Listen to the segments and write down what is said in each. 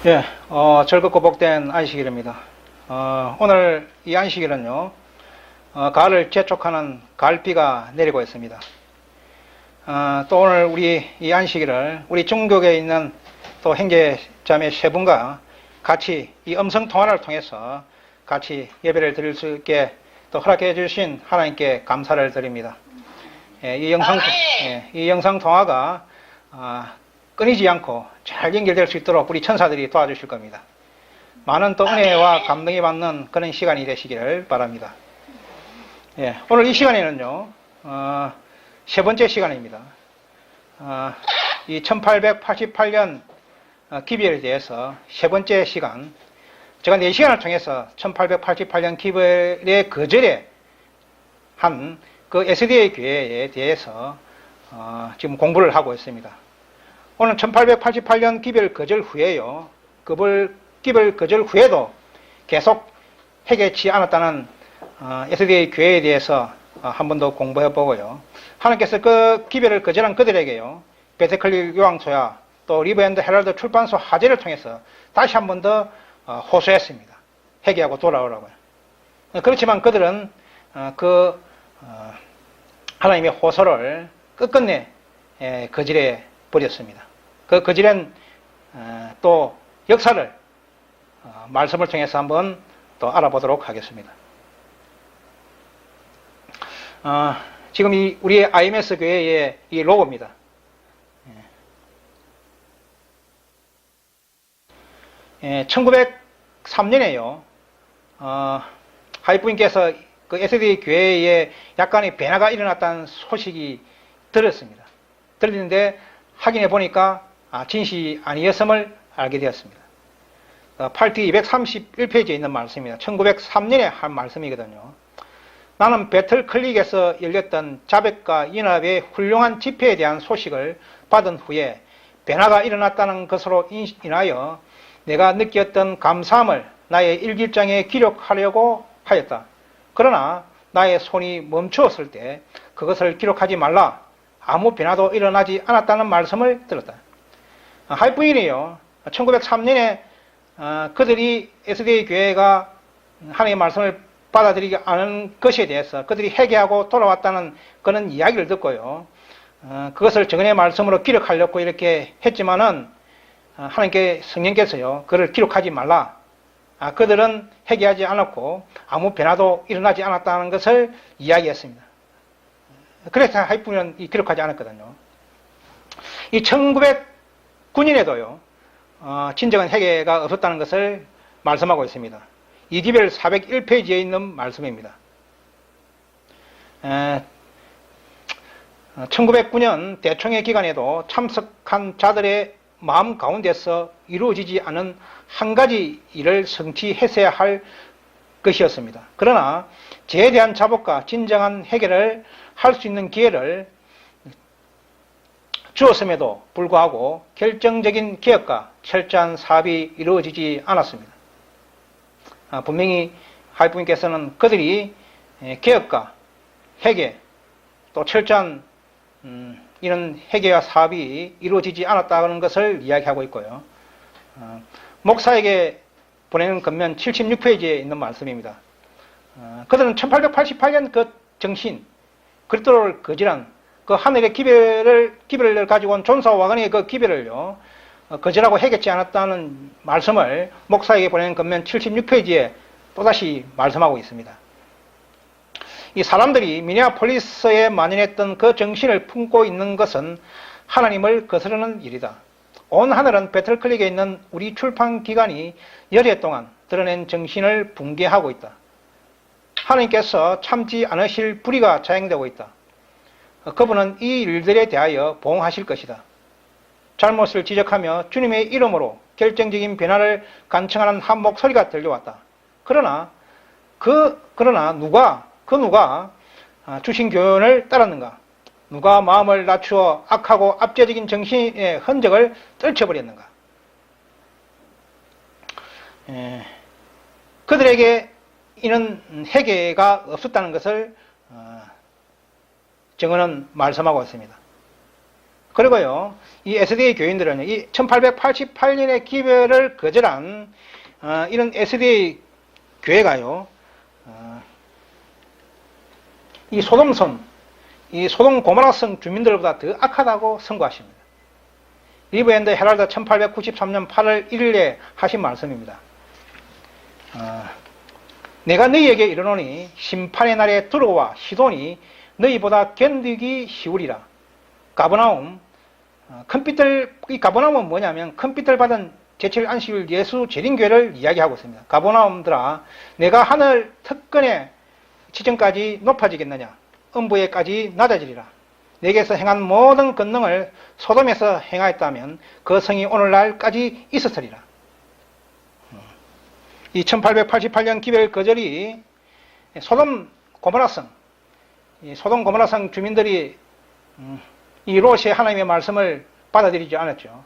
예, 즐겁고 복된 안식일입니다. 오늘 이 안식일은요, 가을을 재촉하는 가을비가 내리고 있습니다. 또 오늘 우리 이 안식일을 우리 중국에 있는 또 형제자매 세 분과 같이 이 음성 통화를 통해서 같이 예배를 드릴 수 있게 또 허락해 주신 하나님께 감사를 드립니다. 예, 이 영상 통화가 끊이지 않고 잘 연결될 수 있도록 우리 천사들이 도와주실 겁니다. 많은 또 은혜와 감동이 받는 그런 시간이 되시기를 바랍니다. 예, 오늘 이 시간에는요, 세 번째 시간입니다. 이 1888년 기별에 대해서 세 번째 시간, 제가 4시간을 통해서 1888년 기별의 거절에 한 그 SDA 교회에 대해서 지금 공부를 하고 있습니다. 오늘 1888년 기별 거절 후에요. 기별 거절 후에도 계속 해결치 않았다는 SDA 교회에 대해서 한 번 더 공부해 보고요. 하나님께서 그 기별을 거절한 그들에게요. 베테클리 요왕소야 또 리버앤드 헤럴드 출판소 화제를 통해서 다시 한 번 더 호소했습니다. 회개하고 돌아오라고요. 그렇지만 그들은 하나님의 호소를 끝끝내 거절해 버렸습니다. 그 거절한 또 역사를 말씀을 통해서 한번 또 알아보도록 하겠습니다. 지금 우리의 IMS 교회의 이 로고입니다. 1903년에요. 하이프님께서 그 SD 교회에 약간의 변화가 일어났다는 소식이 들었습니다. 들리는데 확인해 보니까 진실이 아니었음을 알게 되었습니다. 8티 231페이지에 있는 말씀입니다. 1903년에 한 말씀이거든요. 나는 배틀 클릭에서 열렸던 자백과 연합의 훌륭한 집회에 대한 소식을 받은 후에 변화가 일어났다는 것으로 인하여 내가 느꼈던 감사함을 나의 일기장에 기록하려고 하였다. 그러나 나의 손이 멈추었을 때 그것을 기록하지 말라. 아무 변화도 일어나지 않았다는 말씀을 들었다. 하이프인이요. 1903년에 그들이 SDA 교회가 하나님의 말씀을 받아들이지 않은 것에 대해서 그들이 회개하고 돌아왔다는 그런 이야기를 듣고요. 그것을 정언의 말씀으로 기록하려고 이렇게 했지만은 하나님께 성령께서요. 그를 기록하지 말라. 그들은 회개하지 않았고 아무 변화도 일어나지 않았다는 것을 이야기했습니다. 그래서 하이프는 기록하지 않았거든요. 이 1909년에도요. 진정한 회개가 없었다는 것을 말씀하고 있습니다. 이기별 401페이지에 있는 말씀입니다. 1909년 대총회 기간에도 참석한 자들의 마음 가운데서 이루어지지 않은 한 가지 일을 성취했어야 할 것이었습니다. 그러나 죄에 대한 자복과 진정한 해결을 할 수 있는 기회를 주었음에도 불구하고 결정적인 개혁과 철저한 사업이 이루어지지 않았습니다. 분명히 하이프님께서는 그들이 개혁과 회개 또 철저한 이런 회개와 사업이 이루어지지 않았다는 것을 이야기하고 있고요. 목사에게 보내는 건면 76페이지에 있는 말씀입니다. 그들은 1888년 그 정신, 그리스도를 거절한 그 하늘의 기별을 가지고 온 존사와간의 그 기별을요, 거절하고 해결치 않았다는 말씀을 목사에게 보내는 건면 76페이지에 또다시 말씀하고 있습니다. 이 사람들이 미네아폴리스에 만연했던 그 정신을 품고 있는 것은 하나님을 거스르는 일이다. 온 하늘은 배틀클릭에 있는 우리 출판 기관이 열흘 동안 드러낸 정신을 붕괴하고 있다. 하나님께서 참지 않으실 불의가 자행되고 있다. 그분은 이 일들에 대하여 보응하실 것이다. 잘못을 지적하며 주님의 이름으로 결정적인 변화를 간청하는 한 목소리가 들려왔다. 그러나 누가 주신 교훈을 따랐는가? 누가 마음을 낮추어 악하고 압제적인 정신의 흔적을 떨쳐버렸는가? 그들에게 이는 회개가 없었다는 것을 증언은 말씀하고 있습니다. 그리고요, 이 SDA 교인들은요, 이 1888년의 기별을 거절한 이런 SDA 교회가요, 이 소돔 고모라성 주민들보다 더 악하다고 선고하십니다. 리브앤드 헤럴드 1893년 8월 1일에 하신 말씀입니다. 내가 너희에게 이르노니 심판의 날에 두로와 시돈이 너희보다 견디기 쉬우리라. 가버나움, 이 가버나움은 뭐냐면 큰빛을 받은 제7 안식일 예수 재림교회를 이야기하고 있습니다. 가버나움들아, 내가 하늘 특권의 지정까지 높아지겠느냐? 음부에까지 낮아지리라. 내게서 행한 모든 권능을 소돔에서 행하였다면 그 성이 오늘날까지 있었으리라. 이 1888년 기별 거절이 소돔 고모라성 주민들이 이 롯의 하나님의 말씀을 받아들이지 않았죠.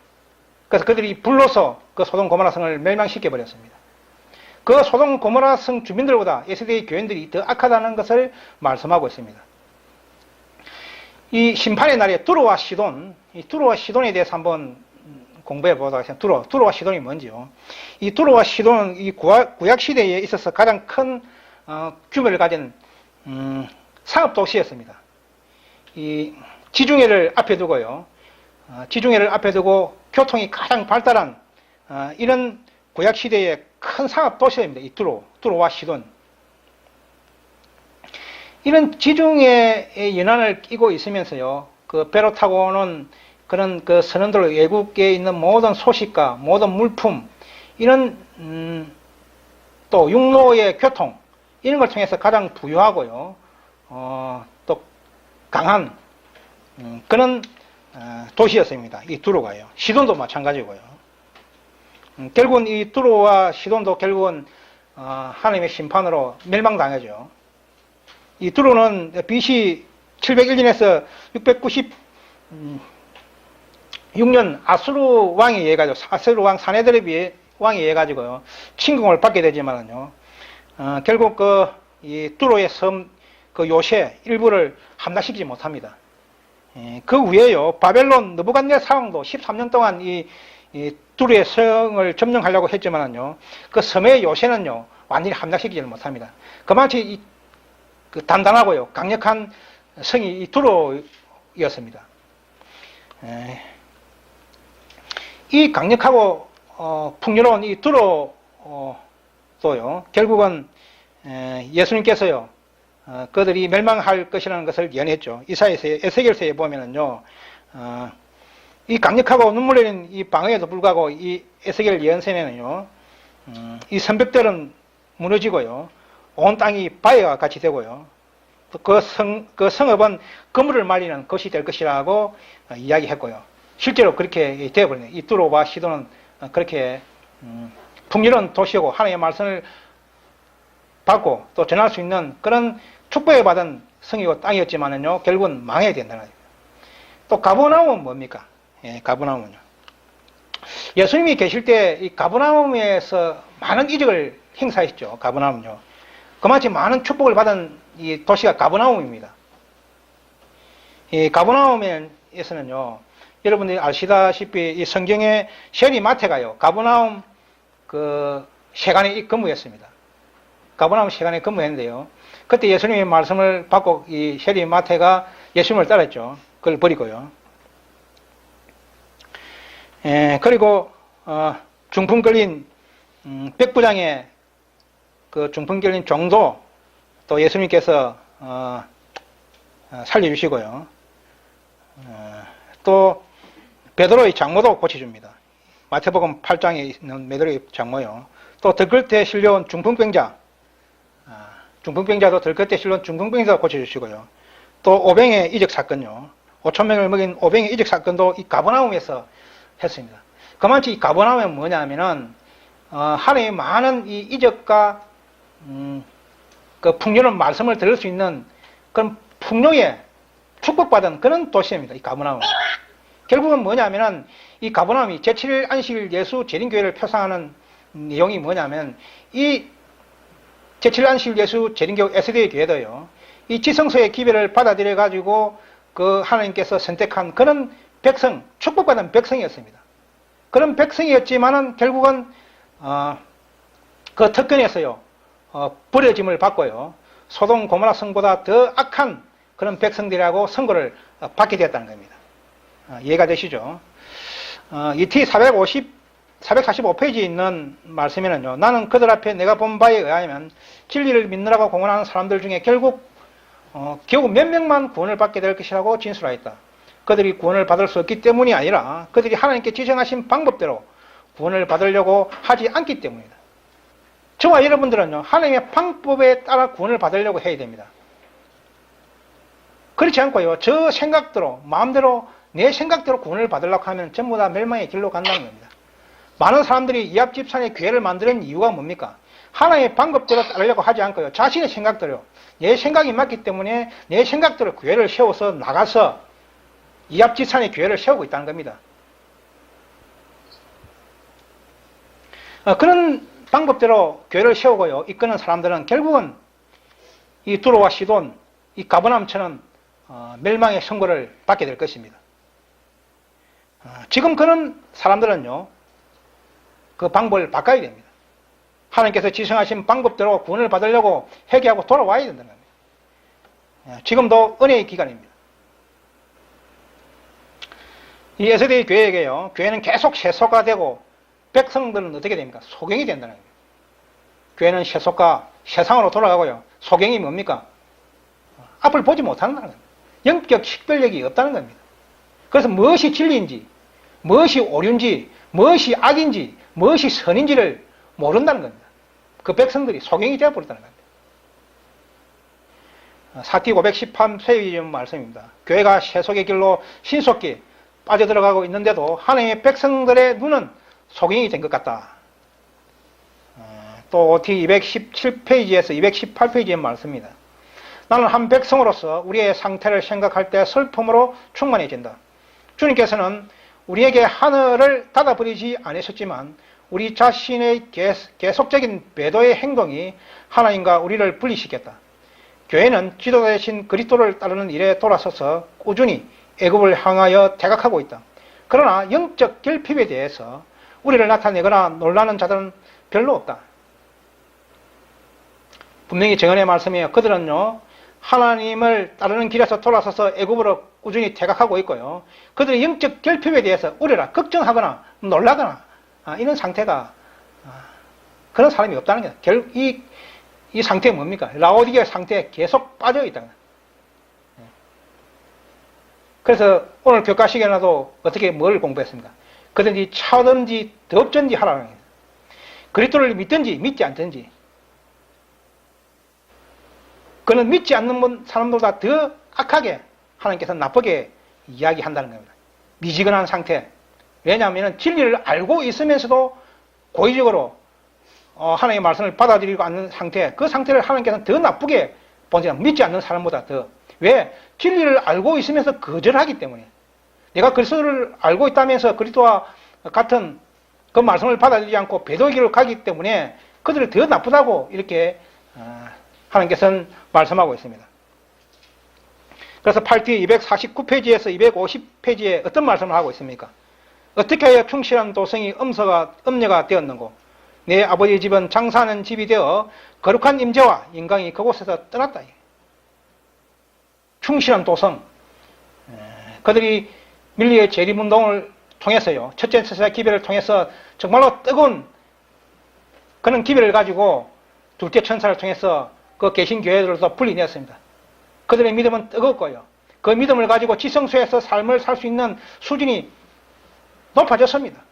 그래서 그들이 불로서 그 소돔 고모라성을 멸망시켜 버렸습니다. 그 소돔 고모라성 주민들보다 SDA 교인들이 더 악하다는 것을 말씀하고 있습니다. 이 심판의 날에 두로와 시돈에 대해서 한번 공부해 보도록 하겠습니다. 두로와 시돈이 뭔지요. 이 두로와 시돈은 이 구약 시대에 있어서 가장 큰 규모를 가진 상업 도시였습니다. 이 지중해를 앞에 두고요. 지중해를 앞에 두고 교통이 가장 발달한 이런 구약 시대의 큰 상업 도시입니다. 이 두로와 시돈. 이런 지중해의 연안을 끼고 있으면서요, 그 배로 타고 오는 그런 그 선원들, 외국에 있는 모든 소식과 모든 물품, 이런, 또 육로의 교통, 이런 걸 통해서 가장 부유하고요, 또 강한, 그런, 도시였습니다. 이 두로가요. 시돈도 마찬가지고요. 결국은 이 두로와 시돈도 결국은, 하나님의 심판으로 멸망당하죠. 이 두로는 BC 701년에서 696년 아수르 왕에 의해 가지고, 아수르 왕 사네드립 왕에 의해 가지고요, 침공을 받게 되지만은요, 결국 이 두로의 섬, 그 요새 일부를 함락시키지 못합니다. 그 위에요, 바벨론 느부갓네살 왕도 13년 동안 이 두로의 성을 점령하려고 했지만은요, 그 섬의 요새는요, 완전히 함락시키지 못합니다. 그만치 그 단단하고요, 강력한 성이 이 두로였습니다. 이 강력하고 풍요로운 이 두로도요, 결국은 예수님께서요, 그들이 멸망할 것이라는 것을 예언했죠. 이사야서에, 에스겔서에 보면은요, 이 강력하고 눈물 내리는 이 방어에도 불구하고 이 에스겔 예언서에는요, 이 성벽들은 무너지고요, 온 땅이 바위와 같이 되고요, 그 성읍은 그물을 말리는 것이 될 것이라고 이야기했고요. 실제로 그렇게 되어버리네요. 이 두로와 시돈은 그렇게 풍요로운 도시고 하나님의 말씀을 받고 또 전할 수 있는 그런 축복을 받은 성이고 땅이었지만은요, 결국은 망해야 된다는 거예요. 또 가버나움은 뭡니까? 가버나움은요, 예수님이 계실 때 이 가버나움에서 많은 이적을 행사했죠. 가버나움은요, 그만치 많은 축복을 받은 이 도시가 가버나움입니다. 이 가버나움에서는요, 여러분들이 아시다시피 이 성경의 세리 마태가요, 가버나움 그 세관에 근무했습니다. 가버나움 세관에 근무했는데요, 그때 예수님의 말씀을 받고 이 세리 마태가 예수님을 따랐죠. 그걸 버리고요. 그리고 중풍 걸린 백부장의 그 중풍 걸린 종도 또 예수님께서 살려주시고요. 또 베드로의 장모도 고쳐줍니다. 마태복음 8장에 있는 베드로의 장모요. 또 들끝에 실려온 중풍병자도 들끝에 실려온 중풍병자도 고쳐주시고요. 또 오병의 이적 사건요, 5,000명을 먹인 오병의 이적 사건도 이 가버나움에서 했습니다. 그만치 이 가버나움은 뭐냐면은 하나님의 많은 이 이적과 그 풍요로운 말씀을 들을 수 있는 그런 풍요에 축복받은 그런 도시입니다. 이 가버나움. 결국은 뭐냐면은 이 가버나움이 제7일 안식일 예수 재림교회를 표상하는 내용이 뭐냐면, 이 제7일 안식일 예수 재림교회 SDA 교회도요, 이 지성소의 기별을 받아들여 가지고 그 하나님께서 선택한 그런 백성, 축복받은 백성이었습니다. 그런 백성이었지만은 결국은 그 특권에서요 버려짐을 받고요 소돔 고모라 성보다 더 악한 그런 백성들이라고 선고를 받게 되었다는 겁니다. 이해가 되시죠? 이 T445페이지에 있는 말씀에는요, 나는 그들 앞에 내가 본 바에 의하면 진리를 믿느라고 공언하는 사람들 중에 결국 겨우 몇 명만 구원을 받게 될 것이라고 진술하였다. 그들이 구원을 받을 수 없기 때문이 아니라 그들이 하나님께 지정하신 방법대로 구원을 받으려고 하지 않기 때문이다. 저와 여러분들은요, 하나님의 방법에 따라 구원을 받으려고 해야 됩니다. 그렇지 않고요, 저 생각대로, 마음대로, 내 생각대로 구원을 받으려고 하면 전부 다 멸망의 길로 간다는 겁니다. 많은 사람들이 이합집산의 교회를 만드는 이유가 뭡니까? 하나님의 방법대로 따르려고 하지 않고요, 자신의 생각대로, 내 생각이 맞기 때문에 내 생각대로 교회를 세워서 나가서 이합집산의 교회를 세우고 있다는 겁니다. 그런 방법대로 교회를 세우고요 이끄는 사람들은 결국은 이 두로와 시돈, 이 가버나움처럼 멸망의 선고를 받게 될 것입니다. 지금 그런 사람들은요 그 방법을 바꿔야 됩니다. 하나님께서 지정하신 방법대로 구원을 받으려고 회개하고 돌아와야 된다는 겁니다. 지금도 은혜의 기간입니다. 이 에세대의 교회에게요, 교회는 계속 세속화 되고 백성들은 어떻게 됩니까? 소경이 된다는 겁니다. 교회는 세속화, 세상으로 돌아가고요. 소경이 뭡니까? 앞을 보지 못한다는 겁니다. 영적 식별력이 없다는 겁니다. 그래서 무엇이 진리인지, 무엇이 오류인지, 무엇이 악인지, 무엇이 선인지를 모른다는 겁니다. 그 백성들이 소경이 되어버렸다는 겁니다. 사티 513페이지 말씀입니다. 교회가 세속의 길로 신속히 빠져들어가고 있는데도 하나님의 백성들의 눈은 소경이 된 것 같다. 또 OT 217페이지에서 218페이지의 말씀입니다. 나는 한 백성으로서 우리의 상태를 생각할 때 슬픔으로 충만해진다. 주님께서는 우리에게 하늘을 닫아버리지 않으셨지만 우리 자신의 계속적인 배도의 행동이 하나님과 우리를 분리시켰다. 교회는 지도자 대신 그리스도를 따르는 일에 돌아서서 꾸준히 애굽을 향하여 대각하고 있다. 그러나 영적 결핍에 대해서 우리를 나타내거나 놀라는 자들은 별로 없다. 분명히 정언의 말씀이에요. 그들은요 하나님을 따르는 길에서 돌아서서 애굽으로 꾸준히 퇴각하고 있고요, 그들의 영적 결핍에 대해서 우려라 걱정하거나 놀라거나 이런 상태가 그런 사람이 없다는 거예요. 이 상태가 뭡니까? 라오디게 상태에 계속 빠져 있다는 거예요. 그래서 오늘 교과 시간에도 어떻게 뭘 공부했습니까? 그든지 차든지 덥든지 하라는 거예요. 그리스도를 믿든지 믿지 않든지. 그는 믿지 않는 사람들보다 더 악하게 하나님께서 나쁘게 이야기한다는 겁니다. 미지근한 상태. 왜냐하면 진리를 알고 있으면서도 고의적으로 하나님의 말씀을 받아들이고 않는 상태, 그 상태를 하나님께서는 더 나쁘게 본다. 믿지 않는 사람보다 더. 왜? 진리를 알고 있으면서 거절하기 때문에. 내가 그리스도를 알고 있다면서 그리스도와 같은 그 말씀을 받아들이지 않고 배도의 길로 가기 때문에 그들이 더 나쁘다고 이렇게 하나님께서는 말씀하고 있습니다. 그래서 8뒤 249페이지에서 250페이지에 어떤 말씀을 하고 있습니까? 어떻게 해야 충실한 도성이 음녀가 되었는고 내 아버지 집은 장사하는 집이 되어 거룩한 임재와 인강이 그곳에서 떠났다. 충실한 도성. 그들이 밀리의 재림운동을 통해서요, 첫째 천사 기별을 통해서 정말로 뜨거운 그런 기별을 가지고 둘째 천사를 통해서 그 계신 교회들로서 분리되었습니다. 그들의 믿음은 뜨겁고요, 그 믿음을 가지고 지성소에서 삶을 살 수 있는 수준이 높아졌습니다.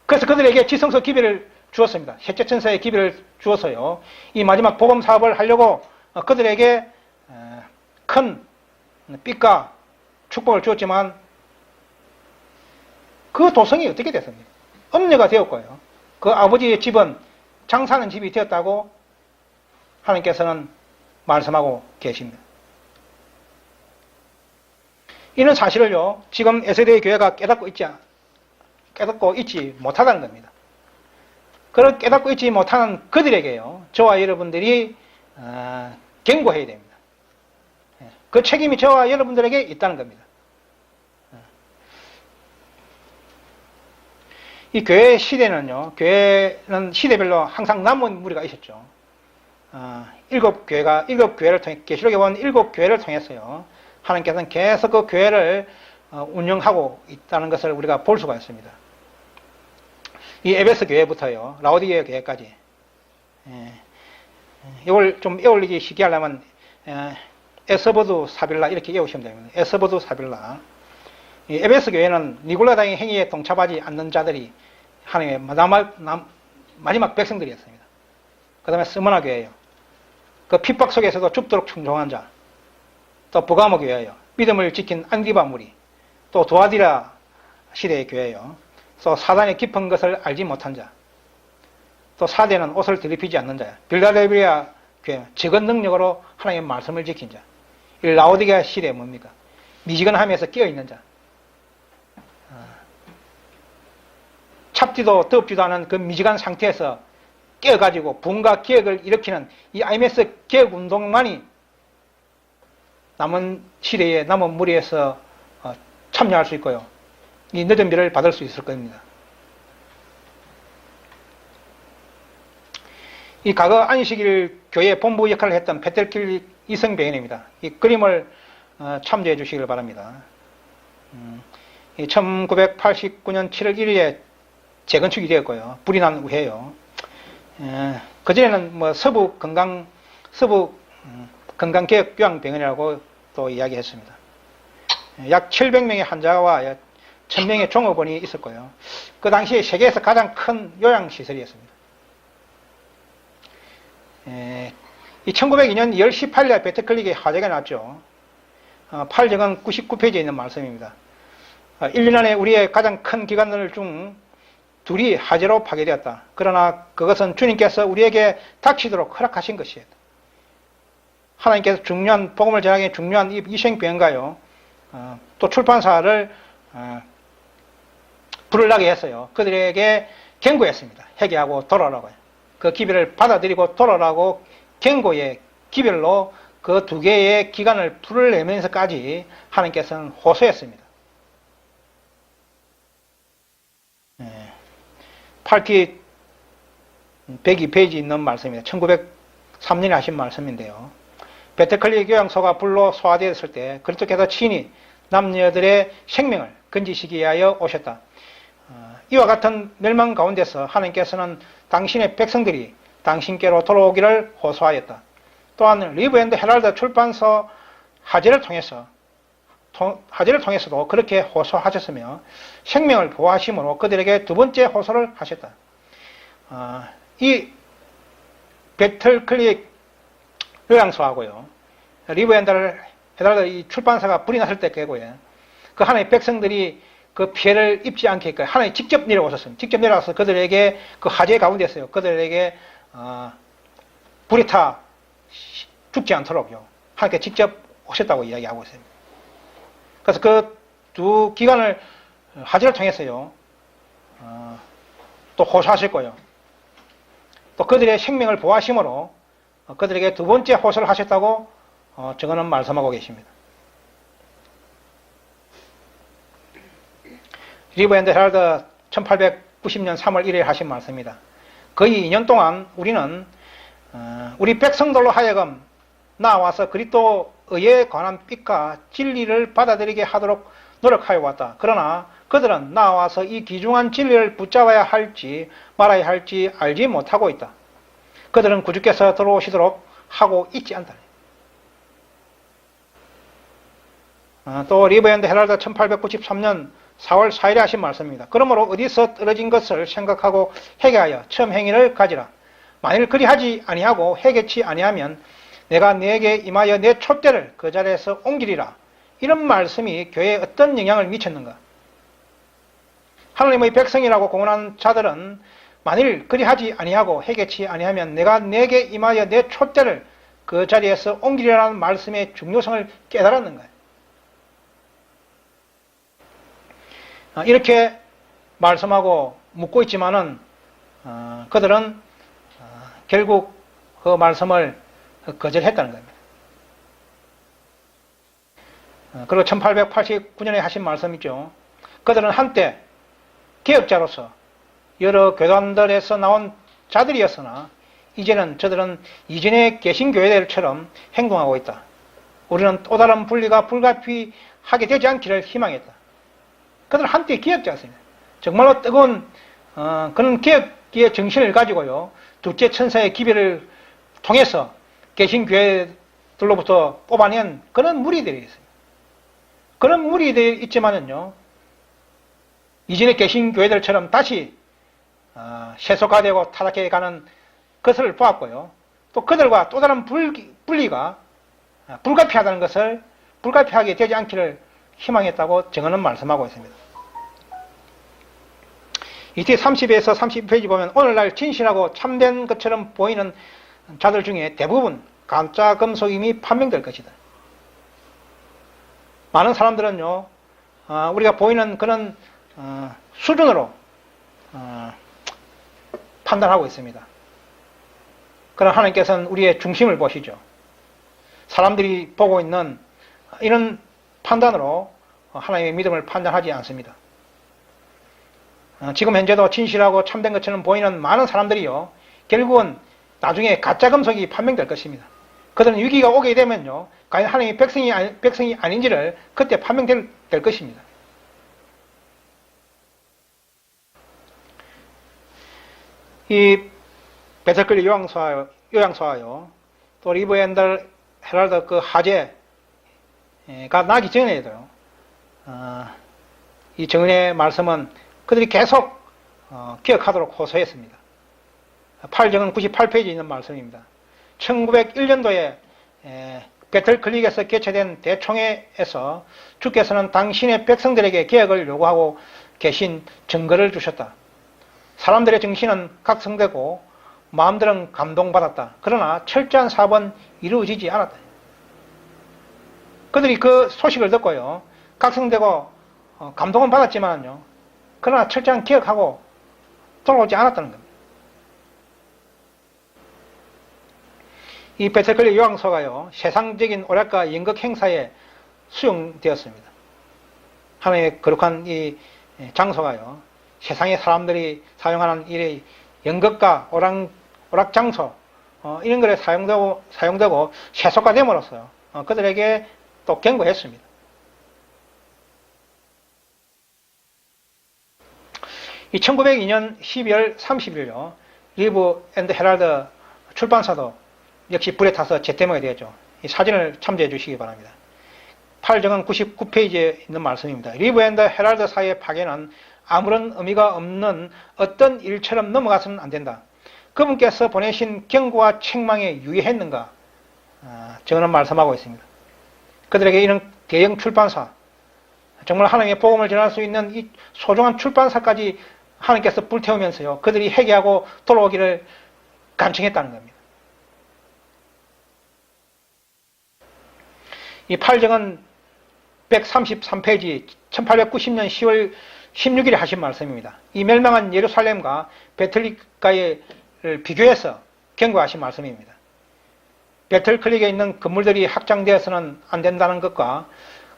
그래서 그들에게 지성소 기별을 주었습니다. 셋째 천사의 기별을 주어서요, 이 마지막 복음 사업을 하려고 그들에게 큰 빚과 축복을 주었지만 그 도성이 어떻게 됐습니까? 음녀가 되었고요, 그 아버지의 집은 장사하는 집이 되었다고 하나님께서는 말씀하고 계십니다. 이런 사실을요, 지금 에세대의 교회가 깨닫고 있지 못하다는 겁니다. 그걸 깨닫고 있지 못하는 그들에게요, 저와 여러분들이 경고해야 됩니다. 그 책임이 저와 여러분들에게 있다는 겁니다. 이 교회 시대는요, 교회는 시대별로 항상 남은 무리가 있었죠. 일곱 교회를 통해, 계시록에 보면 일곱 교회를 통해서요, 하나님께서는 계속 그 교회를 운영하고 있다는 것을 우리가 볼 수가 있습니다. 이 에베소 교회부터요, 라오디게 교회까지. 이걸 좀 애올리기 쉽게 하려면, 에스버두 사빌라 이렇게 외우시면 됩니다. 에스버두 사빌라. 이 에베소 교회는 니골라당의 행위에 동참하지 않는 자들이 하나님의 마지막 백성들이었습니다. 그 다음에 스무나 교회예요. 그 핍박 속에서도 죽도록 충성한 자. 또 부가모 교회예요. 믿음을 지킨 안디바 무리. 또 도아디라 시대의 교회예요. 또 사단의 깊은 것을 알지 못한 자. 또 사대는 옷을 드립히지 않는 자야. 빌라델비아 교회, 적은 능력으로 하나님의 말씀을 지킨 자. 이 라오디게아 시대에 뭡니까? 미지근함에서 깨어있는 자. 찹지도 덥지도 않은 그 미지간 상태에서 깨어가지고 분과 기억을 일으키는 이 IMS 개혁 운동만이 남은 시대의 남은 무리에서 참여할 수 있고요. 이 늦은 비를 받을 수 있을 겁니다. 이 과거 안식일 교회 본부 역할을 했던 베텔길 이성배인입니다. 이 그림을 참조해 주시길 바랍니다. 1989년 7월 1일에 재건축이 되었고요. 불이 난 후에요. 그전에는 뭐 서부 건강개혁교양병원이라고 또 이야기했습니다. 약 700명의 환자와 1000명의 종업원이 있었고요. 그 당시에 세계에서 가장 큰 요양시설이었습니다. 이 1902년 2월 18일 베트클릭에 화재가 났죠. 8정은 99페이지에 있는 말씀입니다. 1년 안에 우리의 가장 큰 기관들 중 둘이 화재로 파괴되었다. 그러나 그것은 주님께서 우리에게 닥치도록 허락하신 것이에요. 하나님께서 중요한 복음을 전하기 중요한 이 이생병가요. 또 출판사를 불을 나게 했어요. 그들에게 경고했습니다. 회개하고 돌아오라고요. 그 기별을 받아들이고 돌아오라고 경고의 기별로 그 두 개의 기관을 불을 내면서까지 하나님께서는 호소했습니다. 8기 102페이지 있는 말씀입니다. 1903년에 하신 말씀인데요. 베테클리 교양소가 불로 소화되었을 때 그리스도께서 친히 남녀들의 생명을 건지시기 위하여 오셨다. 이와 같은 멸망 가운데서 하나님께서는 당신의 백성들이 당신께로 돌아오기를 호소하였다. 또한 리브 앤드 헤럴드 출판서 화제를 통해서도 그렇게 호소하셨으며 생명을 보호하심으로 그들에게 두 번째 호소를 하셨다. 이 베틀클릭 요양소하고요, 리브 앤드 헤럴드 이 출판사가 불이 났을 때 그거예요. 그 하나님의 백성들이 그 피해를 입지 않게끔 하나님이 직접 내려오셨습니다. 직접 내려와서 그들에게 그 화재 가운데서요, 그들에게 불이 타 죽지 않도록요, 하나님께 직접 오셨다고 이야기하고 있습니다. 그래서 그 두 기관을 화재를 통해서요, 또 호소하실 거예요. 또 그들의 생명을 보호하심으로 그들에게 두 번째 호소를 하셨다고 저거는 말씀하고 계십니다. 리브 앤드 헤럴드 1890년 3월 1일 하신 말씀입니다. 거의 2년 동안 우리는 우리 백성들로 하여금 나와서 그리스도에 관한 빛과 진리를 받아들이게 하도록 노력하여 왔다. 그러나 그들은 나와서 이 귀중한 진리를 붙잡아야 할지 말아야 할지 알지 못하고 있다. 그들은 구주께서 들어오시도록 하고 있지 않다. 또 리브 앤드 헤럴드 1893년 4월 4일에 하신 말씀입니다. 그러므로 어디서 떨어진 것을 생각하고 회개하여 처음 행위를 가지라. 만일 그리하지 아니하고 회개치 아니하면 내가 네게 임하여 내 촛대를 그 자리에서 옮기리라. 이런 말씀이 교회에 어떤 영향을 미쳤는가? 하나님의 백성이라고 공언하는 자들은 만일 그리하지 아니하고 회개치 아니하면 내가 네게 임하여 내 촛대를 그 자리에서 옮기리라는 말씀의 중요성을 깨달았는 거예요. 이렇게 말씀하고 묻고 있지만은 그들은 결국 그 말씀을 거절했다는 겁니다. 그리고 1889년에 하신 말씀이죠. 그들은 한때 개혁자로서 여러 교단들에서 나온 자들이었으나 이제는 저들은 이전의 개신교회들처럼 행동하고 있다. 우리는 또 다른 분리가 불가피하게 되지 않기를 희망했다. 그들 한때 기억자였습니다. 정말로 뜨거운 그런 개혁의 정신을 가지고요. 둘째 천사의 기별을 통해서 개신교회들로부터 뽑아낸 그런 무리들이 있습니다. 그런 무리들이 있지만은요. 이전의 개신교회들처럼 다시 세속화되고 타락해가는 것을 보았고요. 또 그들과 또 다른 분리가 불가피하다는 것을 불가피하게 되지 않기를 희망했다고 정언은 말씀하고 있습니다. 이때 30에서 32페이지 보면 오늘날 진실하고 참된 것처럼 보이는 자들 중에 대부분 가짜 금속임이 판명될 것이다. 많은 사람들은요, 우리가 보이는 그런 수준으로 판단하고 있습니다. 그러나 하나님께서는 우리의 중심을 보시죠. 사람들이 보고 있는 이런 판단으로 하나님의 믿음을 판단하지 않습니다. 지금 현재도 진실하고 참된 것처럼 보이는 많은 사람들이요, 결국은 나중에 가짜 금속이 판명될 것입니다. 그들은 위기가 오게 되면요, 과연 하나님의 백성이 아닌지를 그때 판명될 것입니다. 이 베들클리 요양소와요, 또 리브 앤더 헤럴드 그 화재가 나기 전에도요, 이 정은의 말씀은 그들이 계속 기억하도록 호소했습니다. 8정은 98페이지에 있는 말씀입니다. 1901년도에 베틀클릭에서 개최된 대총회에서 주께서는 당신의 백성들에게 개혁을 요구하고 계신 증거를 주셨다. 사람들의 정신은 각성되고 마음들은 감동받았다. 그러나 철저한 사업은 이루어지지 않았다. 그들이 그 소식을 듣고요, 각성되고 감동은 받았지만요, 그러나 철저한 기억하고 돌아오지 않았다는 겁니다. 이 베틀클리 요양소가요, 세상적인 오락과 연극 행사에 수용되었습니다. 하나님의 거룩한 이 장소가요, 세상의 사람들이 사용하는 이 연극과 오락 장소, 이런 것에 사용되고 세속화됨으로써 그들에게 또 경고했습니다. 이 1902년 12월 30일요, 리브 앤드 헤럴드 출판사도 역시 불에 타서 재태명이 되었죠. 이 사진을 참조해 주시기 바랍니다. 8정은 99페이지에 있는 말씀입니다. 리브 앤드 헤럴드 사의 파괴는 아무런 의미가 없는 어떤 일처럼 넘어가서는 안 된다. 그분께서 보내신 경고와 책망에 유의했는가? 저는 말씀하고 있습니다. 그들에게 이런 대형 출판사, 정말 하나님의 복음을 전할 수 있는 이 소중한 출판사까지 하나님께서 불태우면서요, 그들이 회개하고 돌아오기를 간청했다는 겁니다. 이 8정은 133페이지 1890년 10월 16일에 하신 말씀입니다. 이 멸망한 예루살렘과 베틀릭가를 비교해서 경고하신 말씀입니다. 베틀클릭에 있는 건물들이 확장되어서는 안 된다는 것과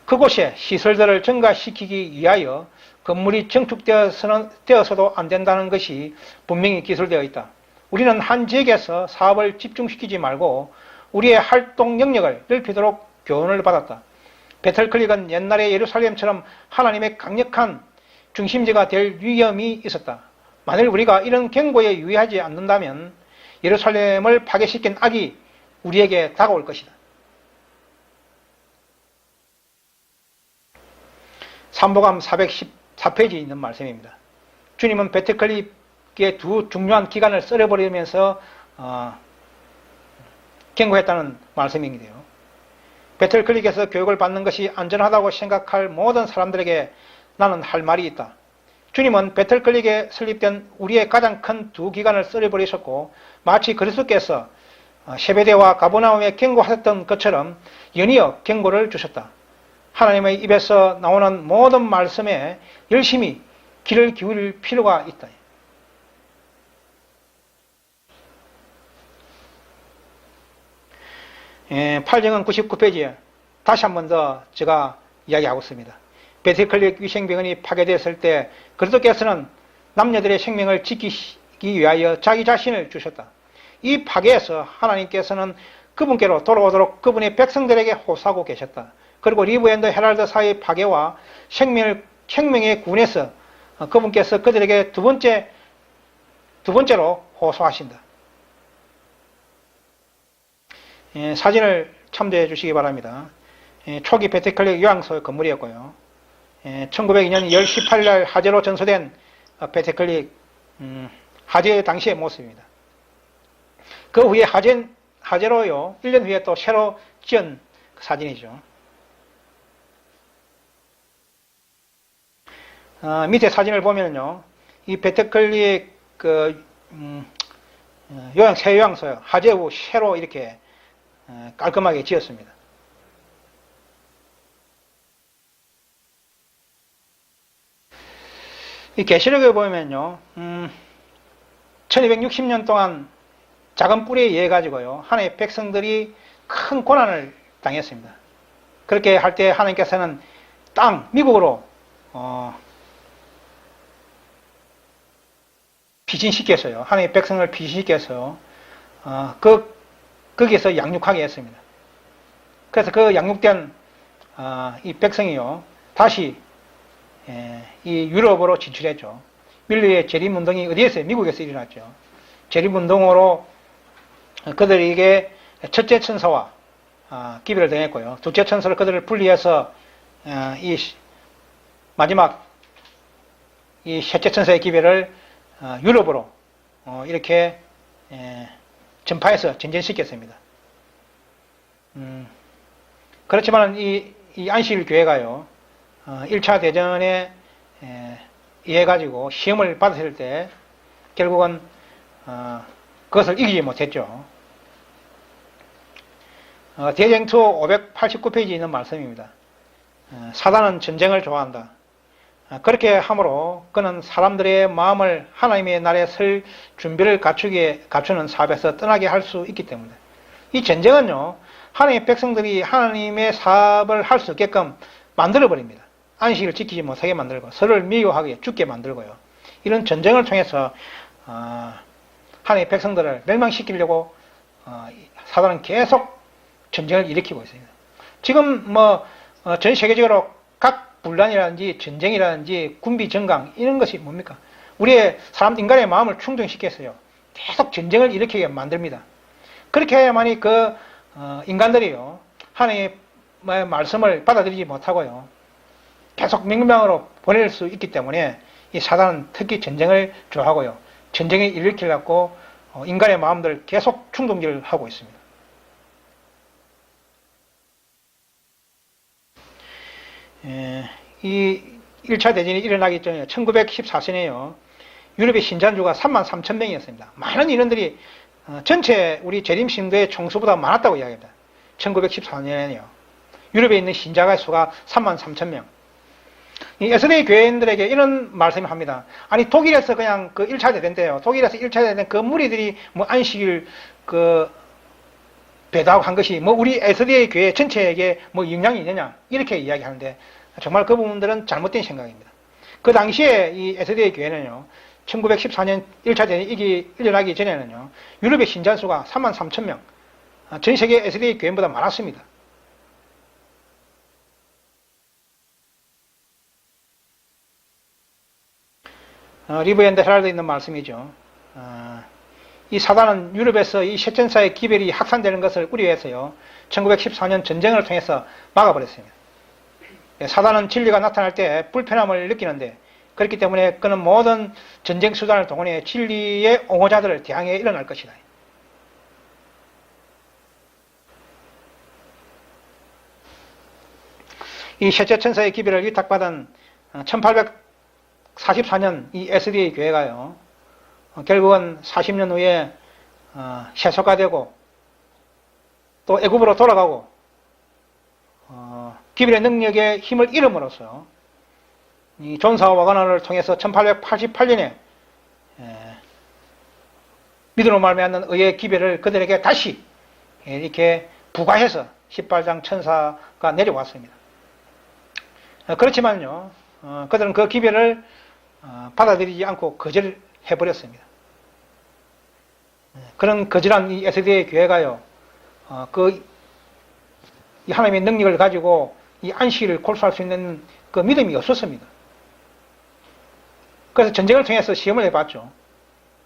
그곳에 시설들을 증가시키기 위하여 건물이 증축되어서도 안 된다는 것이 분명히 기술되어 있다. 우리는 한 지역에서 사업을 집중시키지 말고 우리의 활동 영역을 넓히도록 교훈을 받았다. 베틀클릭은 옛날의 예루살렘처럼 하나님의 강력한 중심지가 될 위험이 있었다. 만일 우리가 이런 경고에 유의하지 않는다면 예루살렘을 파괴시킨 악이 우리에게 다가올 것이다. 삼복음 414페이지에 있는 말씀입니다. 주님은 베틀클릭의 두 중요한 기간을 썰어버리면서 경고했다는 말씀인데요. 베틀클릭에서 교육을 받는 것이 안전하다고 생각할 모든 사람들에게 나는 할 말이 있다. 주님은 베틀클릭에 설립된 우리의 가장 큰 두 기관을 썰어버리셨고 마치 그리스도께서 세베대와 가버나움에 경고하셨던 것처럼 연이어 경고를 주셨다. 하나님의 입에서 나오는 모든 말씀에 열심히 귀를 기울일 필요가 있다. 예, 8정은 99페이지에 다시 한 번 더 제가 이야기하고 있습니다. 베틀클릭 위생병원이 파괴되었을 때 그리스도께서는 남녀들의 생명을 지키기 위하여 자기 자신을 주셨다. 이 파괴에서 하나님께서는 그분께로 돌아오도록 그분의 백성들에게 호소하고 계셨다. 그리고 리브 앤더 헤랄드 사의 파괴와 생명의 구원에서 그분께서 그들에게 두 번째로 호소하신다. 사진을 참조해 주시기 바랍니다. 초기 베테클릭 요양소 건물이었고요. 1902년 10월 18일 날 화재로 전소된 베테클릭 화재 당시의 모습입니다. 그 후에 화재로요 1년 후에 또 새로 지은 사진이죠. 밑에 사진을 보면요, 이 베테클릭 새 요양소요, 화재 후 새로 이렇게 깔끔하게 지었습니다. 이 계시록에 보면요, 1260년 동안 작은 뿔에 의해 가지고요, 하나님의 백성들이 큰 고난을 당했습니다. 그렇게 할 때 하나님께서는 미국으로 피신시켜서요, 하나님의 백성을 피신시켜서 거기에서 양육하게 했습니다. 그래서 그 양육된 이 백성이요, 다시 이 유럽으로 진출했죠. 민류의 재림운동이 어디에서? 미국에서 일어났죠. 재림운동으로 그들에게 첫째 천사와 기별을 당했고요. 둘째 천사를 그들을 분리해서 이 마지막 이 셋째 천사의 기별을 유럽으로 이렇게 전파해서 전진시켰습니다. 그렇지만 이 안식일 교회가요, 1차 대전에 의해 가지고 시험을 받았을 때 결국은 그것을 이기지 못했죠. 대쟁투 589페이지에 있는 말씀입니다. 사단은 전쟁을 좋아한다. 그렇게 함으로 그는 사람들의 마음을 하나님의 날에 설 준비를 갖추는 사업에서 떠나게 할 수 있기 때문에, 이 전쟁은요, 하나님의 백성들이 하나님의 사업을 할 수 없게끔 만들어버립니다. 안식을 지키지 못하게 만들고 서로를 미워하게 죽게 만들고요. 이런 전쟁을 통해서 하나님의 백성들을 멸망시키려고 사단은 계속 전쟁을 일으키고 있습니다. 지금 전 세계적으로 각 분란이라든지 전쟁이라든지 군비 정강 이런 것이 뭡니까? 우리의 인간의 마음을 충동시켜서요, 계속 전쟁을 일으키게 만듭니다. 그렇게 해야만이 인간들이요, 하나님의 말씀을 받아들이지 못하고요, 계속 맹명으로 보낼 수 있기 때문에 이 사단은 특히 전쟁을 좋아하고요, 전쟁을 일으키려고 인간의 마음들을 계속 충동질을 하고 있습니다. 이 1차 대전이 일어나기 전에 1914년에요. 유럽의 신자주가 33,000명이었습니다. 많은 인원들이 전체 우리 재림신도의 총수보다 많았다고 이야기합니다. 1914년에는요. 유럽에 있는 신자가 수가 33,000명. 이 에스더의 교회인들에게 이런 말씀을 합니다. 아니, 독일에서 그냥 1차 대전 때요, 독일에서 1차 대전 그 무리들이 안식일 배도하고 한 것이 우리 에스더의 교회 전체에게 영향이 있느냐, 이렇게 이야기하는데, 정말 그 부분들은 잘못된 생각입니다. 그 당시에 이 에스더의 교회는요, 1914년 1차 대전이 일어나기 전에는요, 유럽의 신자 수가 33,000명, 전 세계 에스더의 교회보다 많았습니다. 리브 앤더 헤랄드에 있는 말씀이죠. 이 사단은 유럽에서 이 셋천사의 기별이 확산되는 것을 우려해서요, 1914년 전쟁을 통해서 막아버렸습니다. 사단은 진리가 나타날 때 불편함을 느끼는데, 그렇기 때문에 그는 모든 전쟁 수단을 동원해 진리의 옹호자들을 대항해 일어날 것이다. 이 셋째 천사의 기별을 위탁받은 1844년 이 에스더의 교회가요, 결국은 40년 후에 세속화되고 또 애굽으로 돌아가고 기별의 능력에 힘을 잃음으로써 이 존사와 와가나를 통해서 1888년에 믿음으로 말미암는 의의 기별을 그들에게 다시 이렇게 부과해서 18장 천사가 내려왔습니다. 그렇지만요, 그들은 그 기별을 받아들이지 않고 거절해버렸습니다. 그런 거절한 이 에스더의 교회가요, 이 하나님의 능력을 가지고 이 안식일을 골수할 수 있는 그 믿음이 없었습니다. 그래서 전쟁을 통해서 시험을 해봤죠.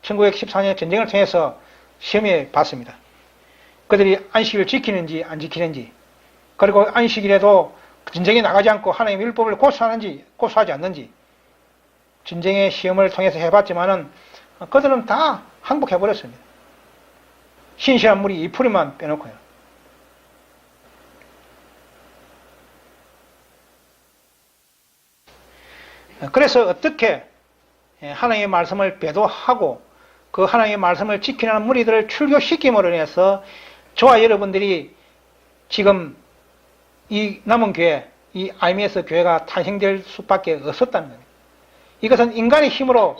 1914년 전쟁을 통해서 시험해 봤습니다. 그들이 안식일을 지키는지 안 지키는지, 그리고 안식일에도 전쟁에 나가지 않고 하나님의 율법을 고수하는지 고수하지 않는지 전쟁의 시험을 통해서 해봤지만은 그들은 다 항복해버렸습니다. 신실한 무리 2%만 빼놓고요. 그래서 어떻게 하나님의 말씀을 배도하고 그 하나님의 말씀을 지키는 무리들을 출교시킴으로 인해서 저와 여러분들이 지금 이 남은 교회, 이 IMS 교회가 탄생될 수밖에 없었다는 겁니다. 이것은 인간의 힘으로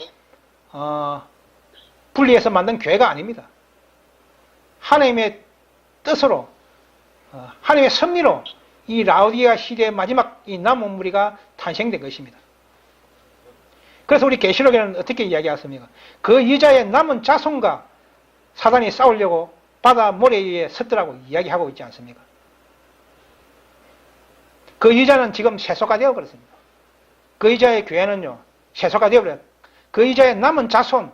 분리해서 만든 교회가 아닙니다. 하나님의 뜻으로, 하나님의 섭리로 이 라오디게아 시대의 마지막 이 남은 무리가 탄생된 것입니다. 그래서 우리 계시록에는 어떻게 이야기하십니까? 그 여자의 남은 자손과 사단이 싸우려고 바다 모래 위에 섰더라고 이야기하고 있지 않습니까? 그 여자는 지금 세소가 되어버렸습니다. 그 여자의 교회는요, 세소가 되어버렸어요. 그 여자의 남은 자손,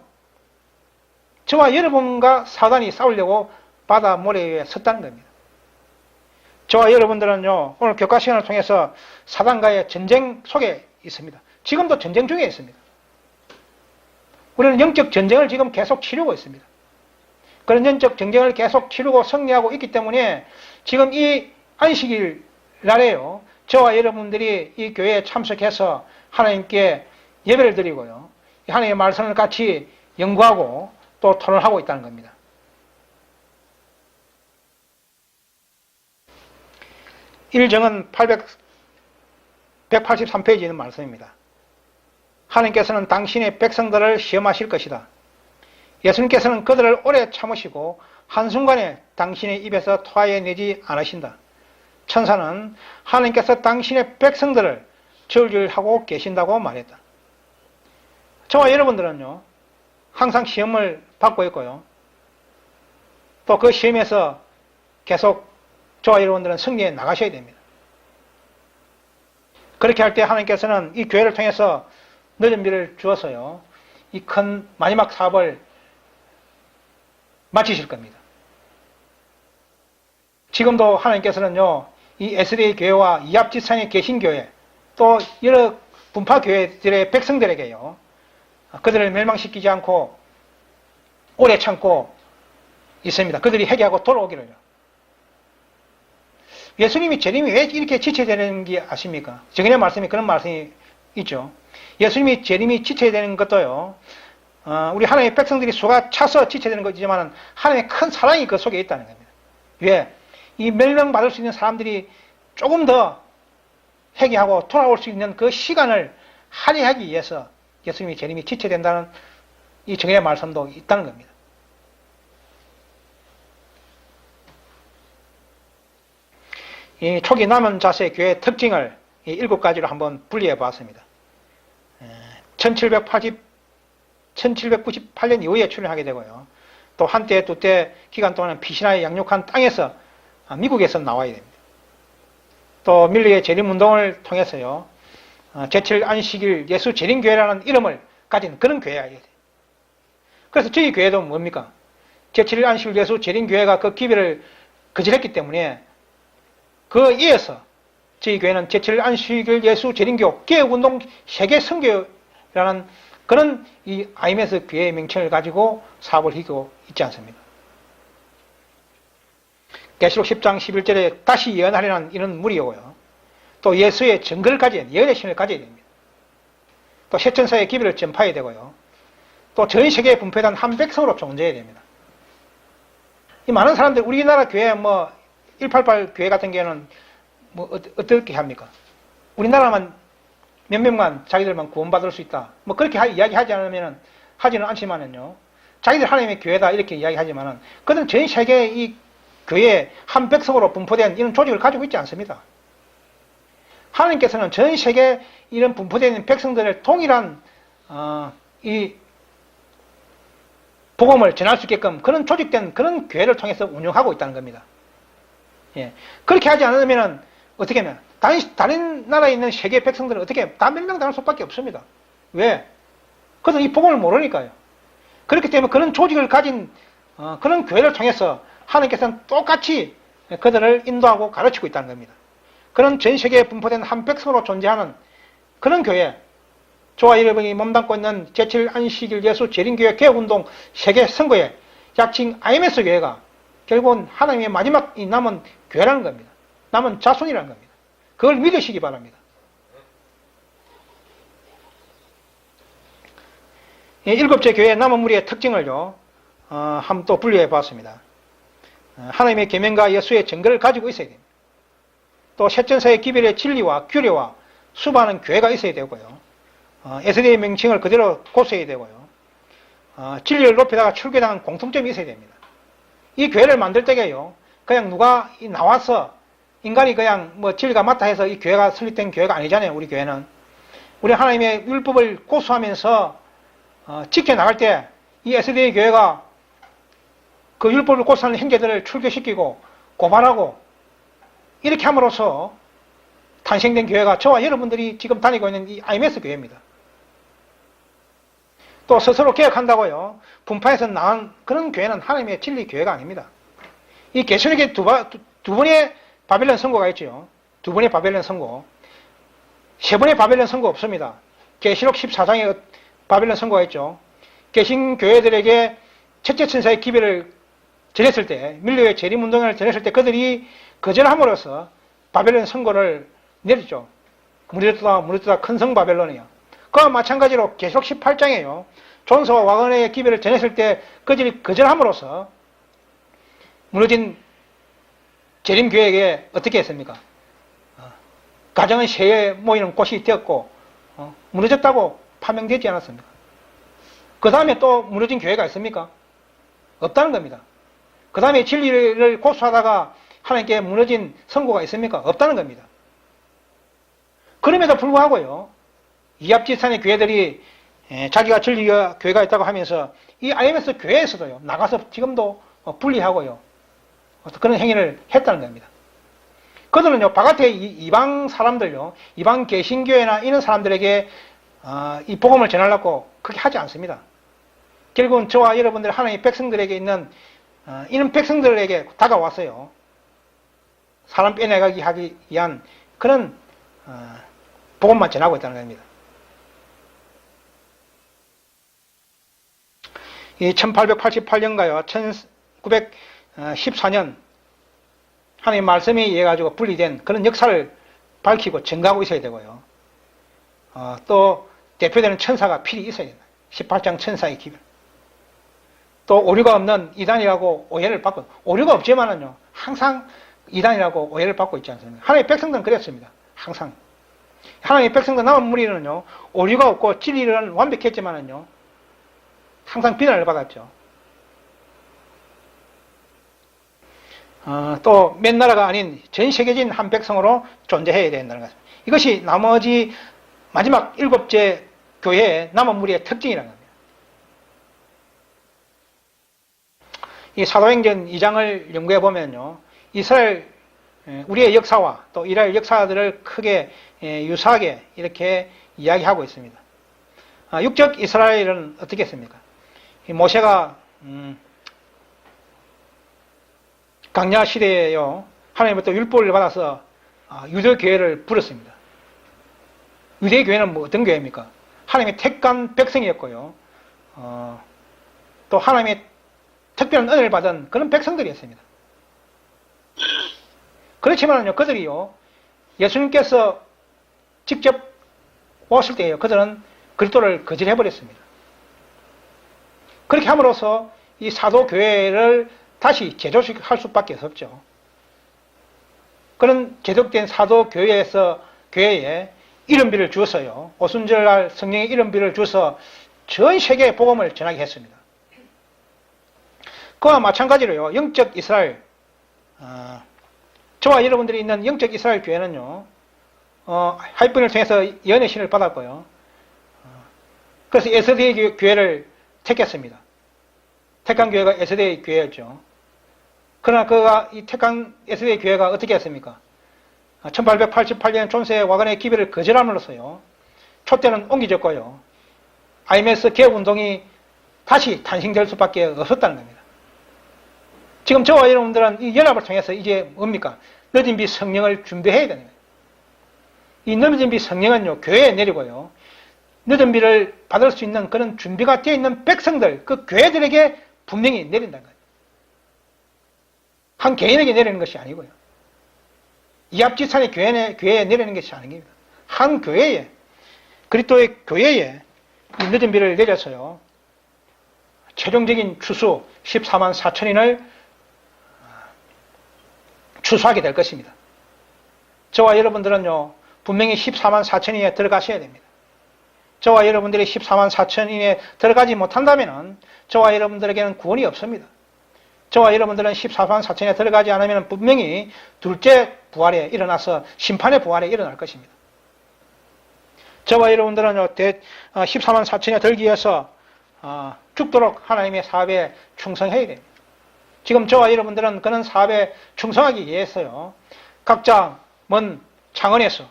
저와 여러분과 사단이 싸우려고 바다 모래 위에 섰다는 겁니다. 저와 여러분들은요, 오늘 교과 시간을 통해서 사단과의 전쟁 속에 있습니다. 지금도 전쟁 중에 있습니다. 우리는 영적 전쟁을 지금 계속 치르고 있습니다. 그런 영적 전쟁을 계속 치르고 승리하고 있기 때문에 지금 이 안식일 날에요, 저와 여러분들이 이 교회에 참석해서 하나님께 예배를 드리고요, 하나님의 말씀을 같이 연구하고 또 토론하고 있다는 겁니다. 일정은 183페이지에 있는 말씀입니다. 하나님께서는 당신의 백성들을 시험하실 것이다. 예수님께서는 그들을 오래 참으시고 한순간에 당신의 입에서 토하여내지 않으신다. 천사는 하나님께서 당신의 백성들을 저울질하고 계신다고 말했다. 저와 여러분들은요, 항상 시험을 받고 있고요, 또 그 시험에서 계속 저와 여러분들은 승리해 나가셔야 됩니다. 그렇게 할 때 하나님께서는 이 교회를 통해서 늦은 비를 주어서요, 이 큰 마지막 사업을 마치실 겁니다. 지금도 하나님께서는요, 이 에스더의 교회와 이합지산의 개신교회, 또 여러 분파 교회들의 백성들에게요, 그들을 멸망시키지 않고 오래 참고 있습니다. 그들이 회개하고 돌아오기를요. 예수님이 재림이 왜 이렇게 지체해야 되는지 아십니까? 정인의 말씀에 그런 말씀이 있죠. 예수님이 재림이 지체해야 되는 것도요, 우리 하나님의 백성들이 수가 차서 지체해야 되는 거지만 하나님의 큰 사랑이 그 속에 있다는 겁니다. 왜? 이 멸망받을 수 있는 사람들이 조금 더 회개하고 돌아올 수 있는 그 시간을 할애하기 위해서 예수님이 재림이 지체해야 된다는 이 정인의 말씀도 있다는 겁니다. 이 초기 남은 자세 교회의 특징을 이 7가지로 한번 분리해 보았습니다. 1798년 이후에 출현하게 되고요, 또 한때 두때 기간 동안 피신하에 양육한 땅에서 미국에서 나와야 됩니다. 또 밀리의 재림운동을 통해서요, 제7 안식일 예수 재림교회라는 이름을 가진 그런 교회가 돼요. 그래서 저희 교회도 뭡니까? 제7 안식일 예수 재림교회가 그 기별을 거절했기 때문에 그에 이어서 저희 교회는 제7 안식일 예수 재림교 개혁운동 세계 선교라는 그런 이 IMS 교회의 명칭을 가지고 사업을 하고 있지 않습니까? 계시록 10장 11절에 다시 예언하려는 이런 무리이고요, 또 예수의 증거를 가진 예언의 신을 가져야 됩니다. 또 세천사의 기별을 전파해야 되고요, 또 전 세계에 분포된 한 백성으로 존재해야 됩니다. 이 많은 사람들, 우리나라 교회 188 교회 같은 경우는 어떻게 합니까? 우리나라만 몇 명만 자기들만 구원받을 수 있다, 그렇게 이야기하지 하지는 않지만은요, 자기들 하나님의 교회다 이렇게 이야기하지만은 그들은 전 세계의 이 교회 한 백성으로 분포된 이런 조직을 가지고 있지 않습니다. 하나님께서는 전 세계 이런 분포된 백성들을 동일한 이 복음을 전할 수 있게끔 그런 조직된 그런 교회를 통해서 운영하고 있다는 겁니다. 예. 그렇게 하지 않으면 어떻게 하면 다른 나라에 있는 세계 백성들은 어떻게 다 멸망당할 수밖에 없습니다. 왜? 그들은 이 복음을 모르니까요. 그렇기 때문에 그런 조직을 가진 그런 교회를 통해서 하나님께서는 똑같이 그들을 인도하고 가르치고 있다는 겁니다. 그런 전 세계에 분포된 한 백성으로 존재하는 그런 교회, 저와 여러분이 몸담고 있는 제7 안식일 예수 재림교회 개혁운동 세계 선거회, 약칭 IMS 교회가 결국은 하나님의 마지막 이 남은 교회라는 겁니다. 남은 자손이라는 겁니다. 그걸 믿으시기 바랍니다. 일곱째 교회의 남은 무리의 특징을요, 한번 또 분류해 봤습니다. 하나님의 계명과 예수의 증거를 가지고 있어야 됩니다. 또 셋전사의 기별의 진리와 규례와 수반하는 교회가 있어야 되고요. 에스더의 명칭을 그대로 고수해야 되고요. 진리를 높이다가 출교당한 공통점이 있어야 됩니다. 이 교회를 만들 때에요, 그냥 누가 나와서 인간이 그냥 뭐 진리가 맞다 해서 이 교회가 설립된 교회가 아니잖아요. 우리 교회는. 우리 하나님의 율법을 고수하면서 지켜나갈 때 이 에스더의 교회가 그 율법을 고수하는 형제들을 출교시키고 고발하고 이렇게 함으로써 탄생된 교회가 저와 여러분들이 지금 다니고 있는 이 IMS 교회입니다. 또 스스로 개혁한다고요, 분파해서 나온 그런 교회는 하나님의 진리 교회가 아닙니다. 이 개신에게 두 번의 바벨론 선고가 있죠. 두 번의 바벨론 선고. 세 번의 바벨론 선고 없습니다. 계시록 14장에 바벨론 선고가 있죠. 개신 교회들에게 첫째 천사의 기별을 전했을 때, 밀려의 재림운동을 전했을 때 그들이 거절함으로써 바벨론 선고를 내렸죠. 무너졌다 큰 성 바벨론이요. 그와 마찬가지로 계시록 18장에요. 존소와 와그네의 기별을 전했을 때 그들이 거절함으로써 무너진 재림교회에게 어떻게 했습니까? 가정은 새에 모이는 곳이 되었고 무너졌다고 파명되지 않았습니까? 그 다음에 또 무너진 교회가 있습니까? 없다는 겁니다. 그 다음에 진리를 고수하다가 하나님께 무너진 선고가 있습니까? 없다는 겁니다. 그럼에도 불구하고요, 이합지산의 교회들이 자기가 진리가 교회가 있다고 하면서 이 IMS 교회에서도요, 나가서 지금도 분리하고요, 그런 행위를 했다는 겁니다. 그들은요, 바깥에 이방 사람들요, 이방 개신교회나 이런 사람들에게 이 복음을 전하려고 그렇게 하지 않습니다. 결국은 저와 여러분들 하나님의 백성들에게 있는 이런 백성들에게 다가와서요, 사람 빼내가기 하기 위한 그런 복음만 전하고 있다는 겁니다. 이 1888년가요, 1914년 하나님의 말씀에 의해 가지고 분리된 그런 역사를 밝히고 증가하고 있어야 되고요. 또 대표되는 천사가 필히 있어야 된다. 18장 천사의 기별. 또 오류가 없는 이단이라고 오해를 받고, 오류가 없지만은요, 항상 이단이라고 오해를 받고 있지 않습니까? 하나님의 백성들은 그랬습니다. 항상. 하나님의 백성들 남은 무리는요, 오류가 없고 진리는 완벽했지만은요, 항상 비난을 받았죠. 또 몇 나라가 아닌 전 세계적인 한 백성으로 존재해야 된다는 것입니다. 이것이 나머지 마지막 일곱째 교회의 남은 무리의 특징이라는 겁니다. 이 사도행전 2장을 연구해 보면요, 이스라엘 우리의 역사와 또 이스라엘 역사들을 크게 유사하게 이렇게 이야기하고 있습니다. 육적 이스라엘은 어떻게 했습니까? 모세가 강야 시대에요, 하나님부터 율법을 받아서 유대교회를 부렸습니다. 유대교회는 뭐 어떤 교회입니까? 하나님의 택한 백성이었고요, 또 하나님의 특별한 은혜를 받은 그런 백성들이었습니다. 그렇지만요, 그들이요, 예수님께서 직접 오실 때에요, 그들은 그리스도를 거절해버렸습니다. 그렇게 함으로써 이 사도교회를 다시 재조직할 수밖에 없죠. 그런 제독된 사도교회에서 교회에 이름비를 주어서요, 오순절날 성령의 이름비를 주어서 전 세계에 복음을 전하게 했습니다. 그와 마찬가지로요, 영적 이스라엘, 저와 여러분들이 있는 영적 이스라엘 교회는요, 하이픈을 통해서 연애 신을 받았고요, 그래서 에스더의 교회를 택했습니다. 택한 교회가 에스더의 교회였죠. 그러나 그가 이 택한 에스더의 교회가 어떻게 했습니까? 1888년 존스의 와간의 기별을 거절함으로써요, 촛대는 옮겨졌고요, IMS 개혁운동이 다시 탄생될 수밖에 없었다는 겁니다. 지금 저와 여러분들은 이 연합을 통해서 이제 뭡니까? 늦은 비 성령을 준비해야 되는 거예요. 이 늦은 비 성령은요, 교회에 내리고요, 늦은 비를 받을 수 있는 그런 준비가 되어 있는 백성들, 그 교회들에게 분명히 내린다는 거예요. 한 개인에게 내리는 것이 아니고요, 이합지산의 교회에 내리는 것이 아닙니다. 한 교회에, 그리스도의 교회에 이 늦은 비를 내려서요, 최종적인 추수 14만 4천인을 추수하게 될 것입니다. 저와 여러분들은요, 분명히 14만 4천인에 들어가셔야 됩니다. 저와 여러분들이 14만 4천인에 들어가지 못한다면 저와 여러분들에게는 구원이 없습니다. 저와 여러분들은 14만 4천에 들어가지 않으면 분명히 둘째 부활에 일어나서 심판의 부활에 일어날 것입니다. 저와 여러분들은 14만 4천에 들기 위해서 죽도록 하나님의 사업에 충성해야 됩니다. 지금 저와 여러분들은 그런 사업에 충성하기 위해서요, 각자 먼 창원에서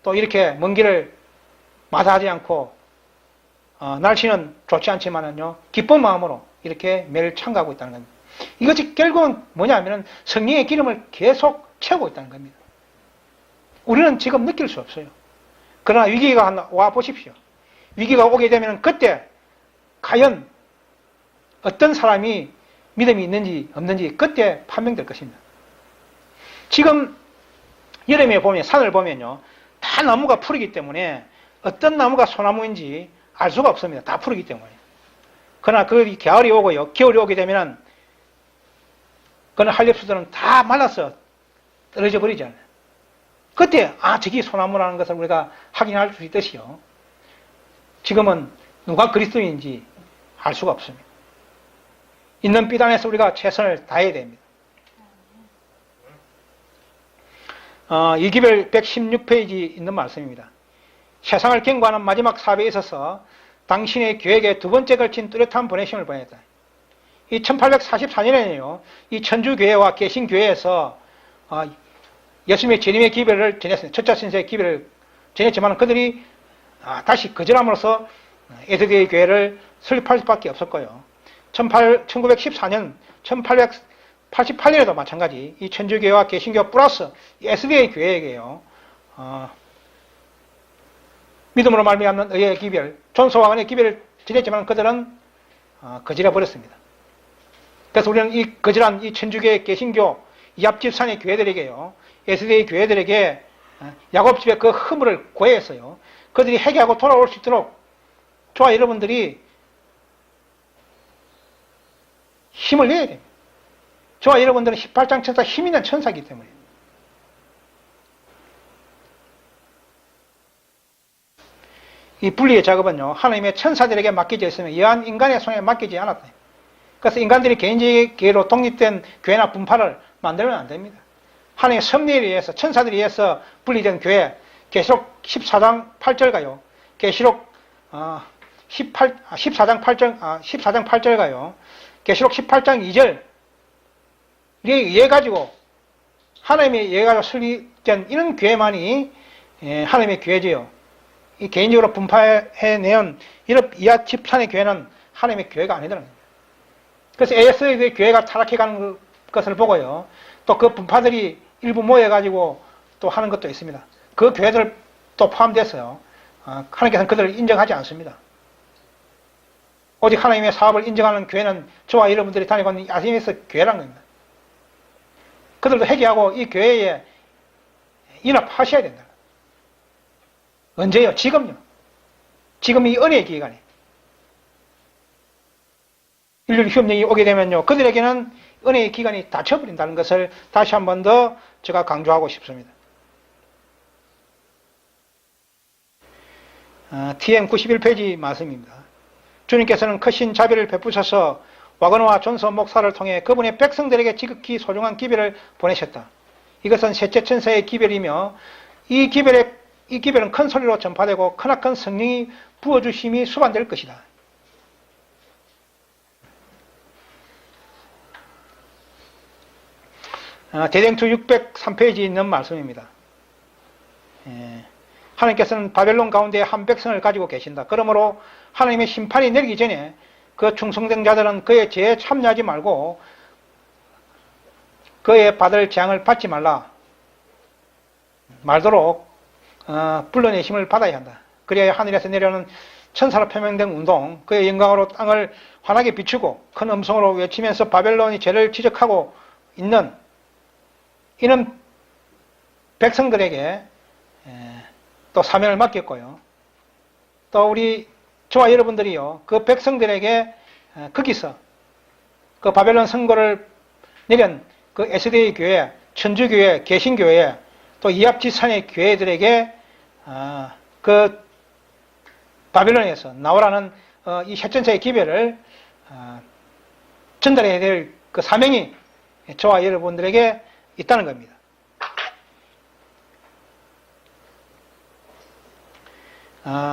또 이렇게 먼 길을 마다하지 않고, 날씨는 좋지 않지만은요, 기쁜 마음으로 이렇게 매일 참가하고 있다는 겁니다. 이것이 결국은 뭐냐면은 성령의 기름을 계속 채우고 있다는 겁니다. 우리는 지금 느낄 수 없어요. 그러나 위기가 와 보십시오. 위기가 오게 되면 그때 과연 어떤 사람이 믿음이 있는지 없는지 그때 판명될 것입니다. 지금 여름에 보면, 산을 보면요, 다 나무가 푸르기 때문에 어떤 나무가 소나무인지 알 수가 없습니다. 다 푸르기 때문에. 그러나 그 가을이 오고요, 겨울이 오게 되면 그런 한렵수들은 다 말라서 떨어져 버리잖아요. 그때 저기 소나무라는 것을 우리가 확인할 수 있듯이요, 지금은 누가 그리스도인지 알 수가 없습니다. 있는 비단에서 우리가 최선을 다해야 됩니다. 이기별 116페이지 있는 말씀입니다. 세상을 경고하는 마지막 사업에 있어서 당신의 교회에 두 번째 걸친 뚜렷한 보내심을 보냈다. 이 1844년에는요, 이 천주교회와 개신교회에서 예수님의 재림의 기별을 전했습니다. 첫째 신세의 기별을 전했지만 그들이 다시 거절함으로써 에스더의 교회를 설립할 수밖에 없었고요. 1914년, 1888년에도 마찬가지 이 천주교회와 개신교 플러스 에스더의 교회에게요, 믿음으로 말미암는 의의 기별, 존스와 은의 기별을 지냈지만 그들은 거절해 버렸습니다. 그래서 우리는 이 거절한 이 천주교회, 개신교, 이합집산의 교회들에게요, 에스더의 교회들에게 야곱집의 그 허물을 고해서요, 그들이 회개하고 돌아올 수 있도록 저와 여러분들이 힘을 내야 됩니다. 저와 여러분들은 18장 천사, 힘 있는 천사이기 때문에. 이 분리의 작업은요, 하나님의 천사들에게 맡겨져 있으면 여한 인간의 손에 맡기지 않았다. 그래서 인간들이 개인적으로 독립된 교회나 분파를 만들면 안 됩니다. 하나님의 섭리에 의해서, 천사들에 의해서 분리된 교회, 계시록 14장 8절가요, 계시록 14장 8절가요, 계시록 18장 2절, 이에 의해 가지고, 하나님의 의해 가지고 설립된 이런 교회만이 하나님의 교회지요. 이 개인적으로 분파해내온 이하 집산의 교회는 하나님의 교회가 아니더라는 겁니다. 그래서 에스더의 교회가 타락해가는 것을 보고요, 또 그 분파들이 일부 모여가지고 또 하는 것도 있습니다. 그 교회들 또 포함돼서요, 하나님께서는 그들을 인정하지 않습니다. 오직 하나님의 사업을 인정하는 교회는 저와 여러분들이 다니고 있는 아시미스 교회라는 겁니다. 그들도 회개하고 이 교회에 인합하셔야 된다. 언제요? 지금요. 지금 이 은혜의 기간에. 인류 휴업령이 오게 되면요, 그들에게는 은혜의 기간이 닫혀버린다는 것을 다시 한 번 더 제가 강조하고 싶습니다. TM 91페이지 말씀입니다. 주님께서는 크신 자비를 베푸셔서 와그너와 존스 목사를 통해 그분의 백성들에게 지극히 소중한 기별을 보내셨다. 이것은 셋째 천사의 기별이며 이 기별의 이 기별은 큰 소리로 전파되고 크나큰 성령이 부어주심이 수반될 것이다. 대쟁투 603페이지에 있는 말씀입니다. 하나님께서는 바벨론 가운데 한 백성을 가지고 계신다. 그러므로 하나님의 심판이 내리기 전에 그 충성된 자들은 그의 죄에 참여하지 말고 그의 받을 재앙을 받지 말라 말도록 불러내심을 받아야 한다. 그래야 하늘에서 내려오는 천사로 표명된 운동, 그의 영광으로 땅을 환하게 비추고 큰 음성으로 외치면서 바벨론이 죄를 지적하고 있는 이는 백성들에게 또 사명을 맡겼고요. 또 우리 저와 여러분들이요, 그 백성들에게 거기서 그 바벨론 선고를 내린 그 에스데이 교회, 천주교회, 개신교회, 또 이합지산의 교회들에게 그 바벨론에서 나오라는 이 셋전차의 기별을 전달해야 될 그 사명이 저와 여러분들에게 있다는 겁니다.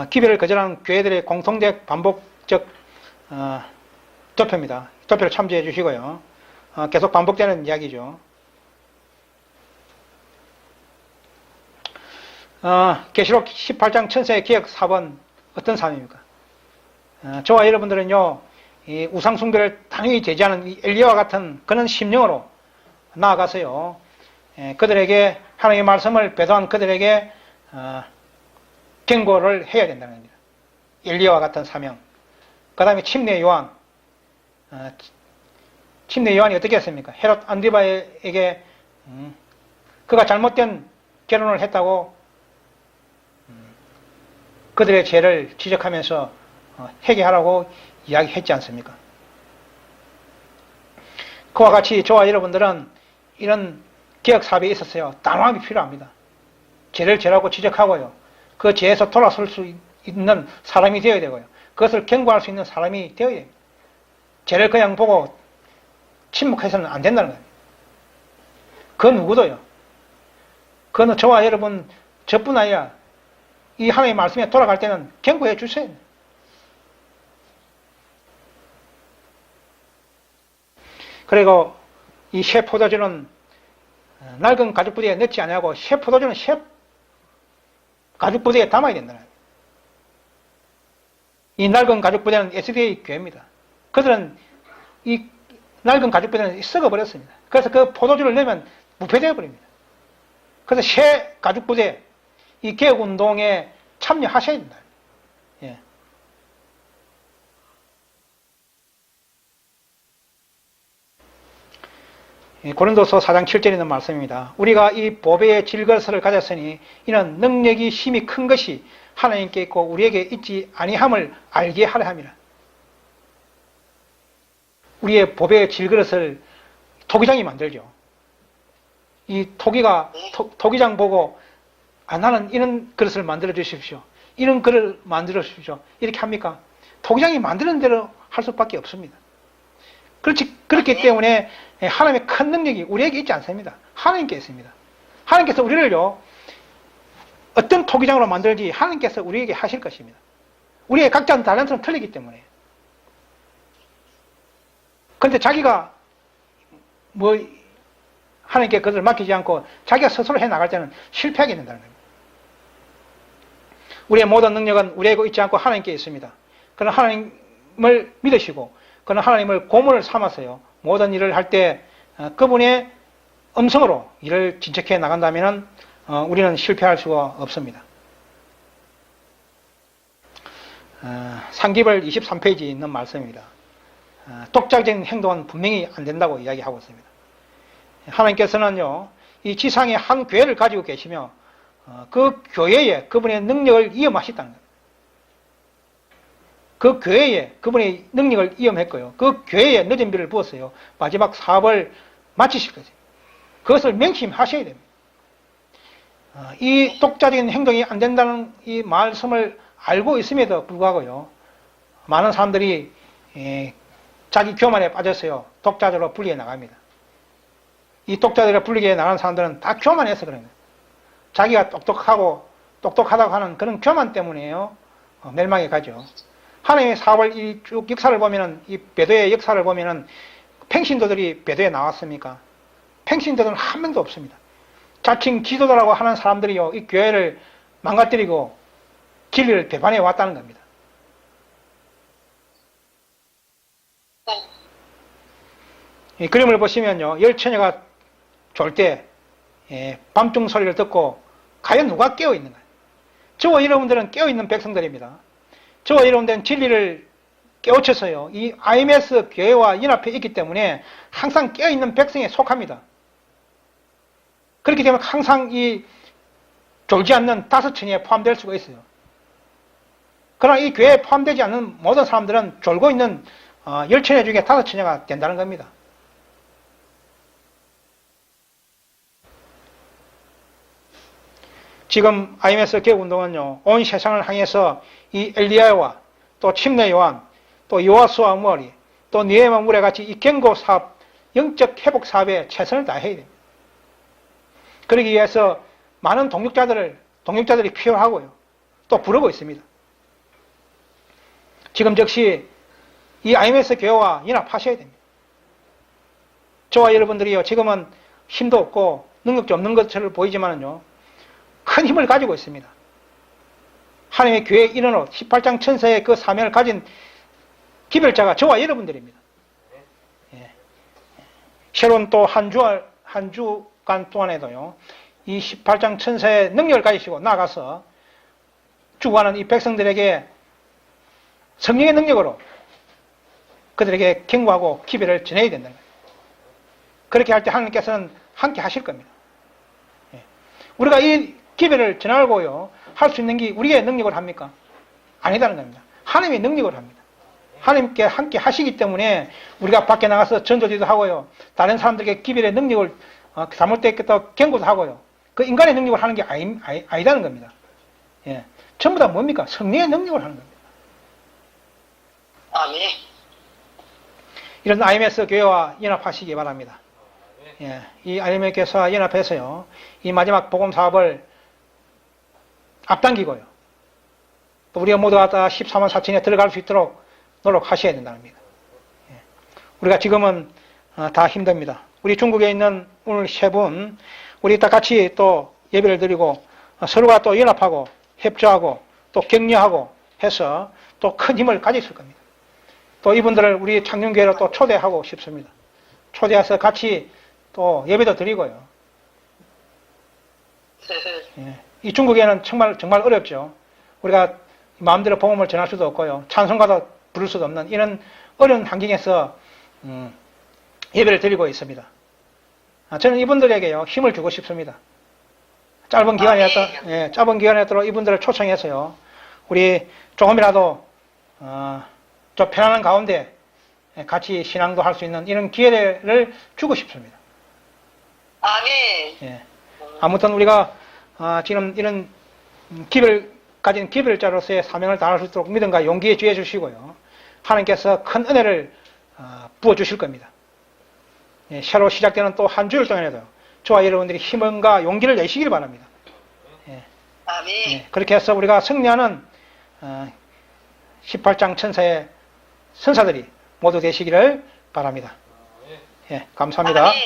기별을 거절하는 교회들의 공통적 반복적 도표입니다. 도표를 참조해 주시고요. 계속 반복되는 이야기죠. 계시록 18장 천사의 기억 4번 어떤 사람입니까? 저와 여러분들은요, 이 우상숭배를 당연히 제지하는 이 엘리야와 같은 그런 심령으로 나아가서요, 그들에게 하나님의 말씀을 배도한 그들에게 경고를 해야 된다는 겁니다. 엘리야와 같은 사명. 그 다음에 침례 요한. 침례 요한이 어떻게 했습니까? 헤롯 안디바에게 그가 잘못된 결혼을 했다고 그들의 죄를 지적하면서 회개하라고 이야기했지 않습니까? 그와 같이 저와 여러분들은 이런 개혁사업에 있었어요. 단호함이 필요합니다. 죄를 죄라고 지적하고요. 그 죄에서 돌아설 수 있는 사람이 되어야 되고요. 그것을 경고할 수 있는 사람이 되어야 됩니다. 죄를 그냥 보고 침묵해서는 안 된다는 거예요. 그 누구도요. 그는 저와 여러분, 저뿐 아니라 이 하나님의 말씀에 돌아갈 때는 경고해 주세요. 그리고 이 새 포도주는 낡은 가죽부대에 넣지 아니하고 새 포도주는 새 가죽부대에 담아야 된다는 거예요. 이 낡은 가죽부대는 SDA 교회입니다. 그들은 이 낡은 가죽부대는 썩어버렸습니다. 그래서 그 포도주를 넣으면 무폐되어 버립니다. 그래서 새 가죽부대, 이 개혁운동에 참여하셔야 된다. 예. 고린도서 4장 7절에 있는 말씀입니다. 우리가 이 보배의 질것을 가졌으니 이는 능력이 힘이 큰 것이 하나님께 있고 우리에게 있지 아니함을 알게 하려 함이라. 우리의 보배의 질그릇을 토기장이 만들죠. 이 토기장 보고 나는 이런 그릇을 만들어 주십시오. 이런 그릇을 만들어 주십시오. 이렇게 합니까? 토기장이 만드는 대로 할 수밖에 없습니다. 그렇기 때문에 하나님의 큰 능력이 우리에게 있지 않습니다. 하나님께 있습니다. 하나님께서 우리를요, 어떤 토기장으로 만들지 하나님께서 우리에게 하실 것입니다. 우리의 각자는 달란트는 틀리기 때문에. 그런데 자기가 하나님께 그것을 맡기지 않고 자기가 스스로 해 나갈 때는 실패하게 된다는 겁니다. 우리의 모든 능력은 우리에게 있지 않고 하나님께 있습니다. 그런 하나님을 믿으시고 그런 하나님을 고문을 삼아서요, 모든 일을 할 때 그분의 음성으로 일을 진척해 나간다면 우리는 실패할 수가 없습니다. 상기별 23페이지에 있는 말씀입니다. 독자적인 행동은 분명히 안 된다고 이야기하고 있습니다. 하나님께서는요, 이 지상에 한 교회를 가지고 계시며 그 교회에 그분의 능력을 이염하셨다는 거예요. 그 교회에 그분의 능력을 이염했고요. 그 교회에 늦은 비를 부었어요. 마지막 사업을 마치실 거죠. 그것을 명심하셔야 됩니다. 이 독자적인 행동이 안 된다는 이 말씀을 알고 있음에도 불구하고요, 많은 사람들이 자기 교만에 빠져서요, 독자적으로 분리해 나갑니다. 이 독자적으로 분리해 나가는 사람들은 다 교만해서 그런 거예요. 자기가 똑똑하고 똑똑하다고 하는 그런 교만 때문에요. 멸망에 가죠. 하나님의 사업을 이 쭉 역사를 보면은, 이 배도의 역사를 보면은 평신도들이 배도에 나왔습니까? 평신도들은 한 명도 없습니다. 자칭 지도자라고 하는 사람들이요, 이 교회를 망가뜨리고 진리를 배반해 왔다는 겁니다. 이 그림을 보시면요, 열처녀가 졸 때 밤중 소리를 듣고 과연 누가 깨어 있는가? 저와 여러분들은 깨어 있는 백성들입니다. 저와 여러분들은 진리를 깨우쳐서요, 이 IMS 교회와 연합해 있기 때문에 항상 깨어 있는 백성에 속합니다. 그렇기 때문에 항상 이 졸지 않는 다섯처녀에 포함될 수가 있어요. 그러나 이 교회에 포함되지 않는 모든 사람들은 졸고 있는 열처녀 중에 다섯처녀가 된다는 겁니다. 지금 IMS 개혁운동은요, 온 세상을 향해서 이 엘리야와 또 침례 요한, 또 요하수아 무리, 또 니에마 무리 같이 이 경고 사업, 영적 회복 사업에 최선을 다해야 됩니다. 그러기 위해서 많은 동역자들이 필요하고요. 또 부르고 있습니다. 지금 즉시 이 IMS 교회와 연합하셔야 됩니다. 저와 여러분들이요, 지금은 힘도 없고 능력도 없는 것처럼 보이지만은요, 큰 힘을 가지고 있습니다. 하나님의 교회 일원으로 18장 천사의 그 사명을 가진 기별자가 저와 여러분들입니다. 예. 새로운 또 한 주간 동안에도요, 이 18장 천사의 능력을 가지시고 나가서 죽어가는 이 백성들에게 성령의 능력으로 그들에게 경고하고 기별을 전해야 된다는 거예요. 그렇게 할 때 하나님께서는 함께 하실 겁니다. 예. 우리가 이 기별을 전하고요, 할 수 있는 게 우리의 능력을 합니까? 아니다는 겁니다. 하나님의 능력을 합니다. 하나님께 함께 하시기 때문에 우리가 밖에 나가서 전도지도 하고요, 다른 사람들에게 기별의 능력을 잘못됐겠다 경고도 하고요, 그 인간의 능력을 하는 게 아니다는 겁니다. 예. 전부 다 뭡니까? 성령의 능력을 하는 겁니다. 아멘. 이런 IMS 교회와 연합하시기 바랍니다. 예. 이 IMS 교회와 연합해서요, 이 마지막 복음 사업을 앞당기고요, 또 우리가 모두가 다 14만 4천에 들어갈 수 있도록 노력하셔야 된다는 겁니다. 예. 우리가 지금은 다 힘듭니다. 우리 중국에 있는 오늘 세 분, 우리 다 같이 또 예배를 드리고 서로가 또 연합하고 협조하고 또 격려하고 해서 또 큰 힘을 가졌을 겁니다. 또 이분들을 우리 창녕교회로 또 초대하고 싶습니다. 초대해서 같이 또 예배도 드리고요. 예. 이 중국에는 정말 어렵죠. 우리가 마음대로 복음을 전할 수도 없고요, 찬송가도 부를 수도 없는 이런 어려운 환경에서 예배를 드리고 있습니다. 저는 이분들에게요, 힘을 주고 싶습니다. 짧은 기간이었도록 이분들을 초청해서요, 우리 조금이라도 좀 편안한 가운데 같이 신앙도 할 수 있는 이런 기회를 주고 싶습니다. 아멘. 예. 아무튼 우리가 지금 이런 가진 기별자로서의 사명을 다할 수 있도록 믿음과 용기에 주해 주시고요, 하나님께서 큰 은혜를 부어 주실 겁니다. 예, 새로 시작되는 또 한 주일 동안에도 저와 여러분들이 힘과 용기를 내시길 바랍니다. 예. 아멘. 예, 그렇게 해서 우리가 승리하는 18장 천사의 선사들이 모두 되시기를 바랍니다. 예, 감사합니다. 아멘.